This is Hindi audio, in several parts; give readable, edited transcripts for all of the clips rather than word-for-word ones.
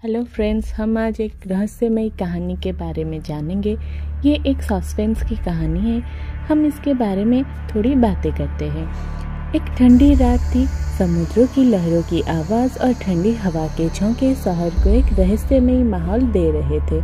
हेलो फ्रेंड्स, हम आज एक रहस्यमयी कहानी के बारे में जानेंगे। ये एक सस्पेंस की कहानी है। हम इसके बारे में थोड़ी बातें करते हैं। एक ठंडी रात थी। समुद्रों की लहरों की आवाज़ और ठंडी हवा के झोंके शहर को एक रहस्यमयी माहौल दे रहे थे।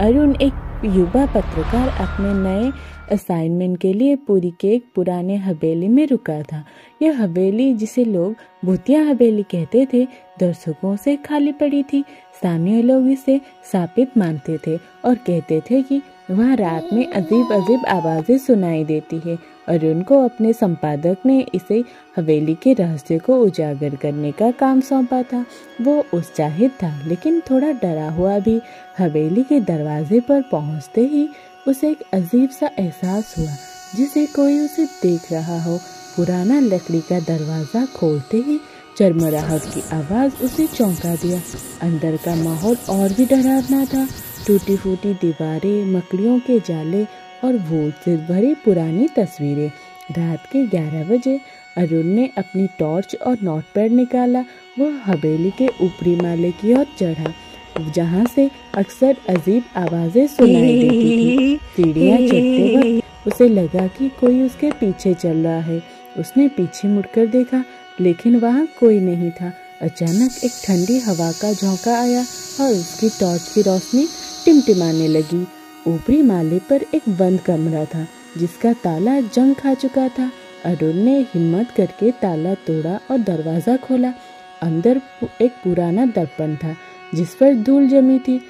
अरुण, एक युवा पत्रकार, अपने नए असाइनमेंट के लिए पुरी के एक पुराने हवेली में रुका था। यह हवेली, जिसे लोग भूतिया हवेली कहते थे, दर्शकों से खाली पड़ी थी। स्थानीय लोग इसे शापित मानते थे और कहते थे कि वहाँ रात में अजीब अजीब आवाज़ें सुनाई देती है। अरुण को अपने संपादक ने इसे हवेली के रहस्य को उजागर करने का काम सौंपा था। वो उत्साहित था, लेकिन थोड़ा डरा हुआ भी। हवेली के दरवाजे पर पहुंचते ही उसे एक अजीब सा एहसास हुआ, जिसे कोई उसे देख रहा हो। पुराना लकड़ी का दरवाजा खोलते ही चरमराहट की आवाज़ उसे चौंका दिया। अंदर का माहौल और भी डरावना था। टूटी फूटी दीवारें, मकड़ियों के जाले और भूत से भरी पुरानी तस्वीरें। रात के 11 बजे अरुण ने अपनी टॉर्च और नोटपैड निकाला। वह हवेली के ऊपरी माले की ओर चढ़ा, जहाँ से अक्सर अजीब आवाज़ें सुनाई देती थी। सीढ़ियाँ चढ़ते वक्त उसे लगा कि कोई उसके पीछे चल रहा है। उसने पीछे मुड़कर देखा, लेकिन वहाँ कोई नहीं था। अचानक एक ठंडी हवा का झोंका आया और उसकी टॉर्च की रोशनी टिमटिमाने लगी। ऊपरी माले पर एक बंद कमरा था, जिसका ताला जंग खा चुका था। अरुण ने हिम्मत करके ताला तोड़ा और दरवाज़ा खोला। अंदर एक पुराना दर्पण था, जिस पर धूल जमी थी।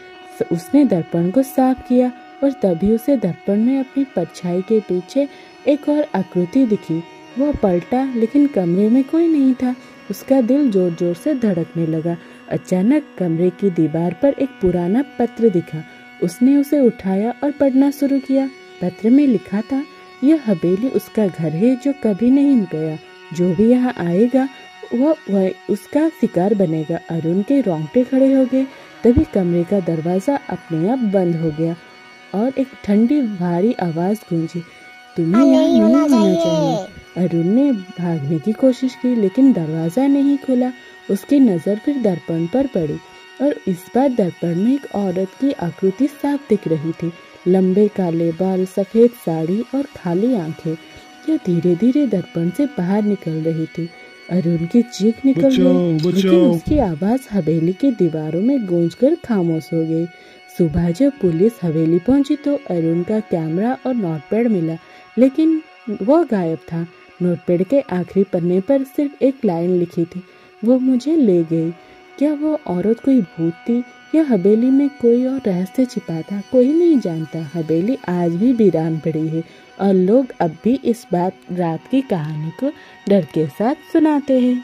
उसने दर्पण को साफ किया और तभी उसे दर्पण में अपनी परछाई के पीछे एक और आकृति दिखी। वह पलटा, लेकिन कमरे में कोई नहीं था। उसका दिल जोर जोर से धड़कने लगा। अचानक कमरे की दीवार पर एक पुराना पत्र दिखा। उसने उसे उठाया और पढ़ना शुरू किया। पत्र में लिखा था, यह हवेली उसका घर है जो कभी नहीं गया। जो भी यहाँ आएगा वह उसका शिकार बनेगा। अरुण के रोंगटे खड़े हो गए। तभी कमरे का दरवाजा अपने आप बंद हो गया और एक ठंडी भारी आवाज़ गूंजी, तुम्हें यहाँ नहीं होना चाहिए। अरुण ने भागने की कोशिश की, लेकिन दरवाजा नहीं खुला। उसकी नज़र फिर दर्पण पर पड़ी और इस बार दर्पण में एक औरत की आकृति साफ दिख रही थी। लंबे काले बाल, सफ़ेद साड़ी और खाली आंखें। यह धीरे धीरे दर्पण से बाहर निकल रही थी। अरुण की चीख निकल गई, लेकिन उसकी आवाज़ हवेली की दीवारों में गूंजकर खामोश हो गई। सुबह जब पुलिस हवेली पहुंची तो अरुण का कैमरा और नोटपैड मिला, लेकिन वह गायब था। नोटपैड के आखिरी पन्ने पर सिर्फ एक लाइन लिखी थी, वो मुझे ले गई। क्या वो औरत कोई भूत थी या हवेली में कोई और रहस्य छिपा था? कोई नहीं जानता। हवेली आज भी वीरान पड़ी है और लोग अब भी इस रात की कहानी को डर के साथ सुनाते हैं।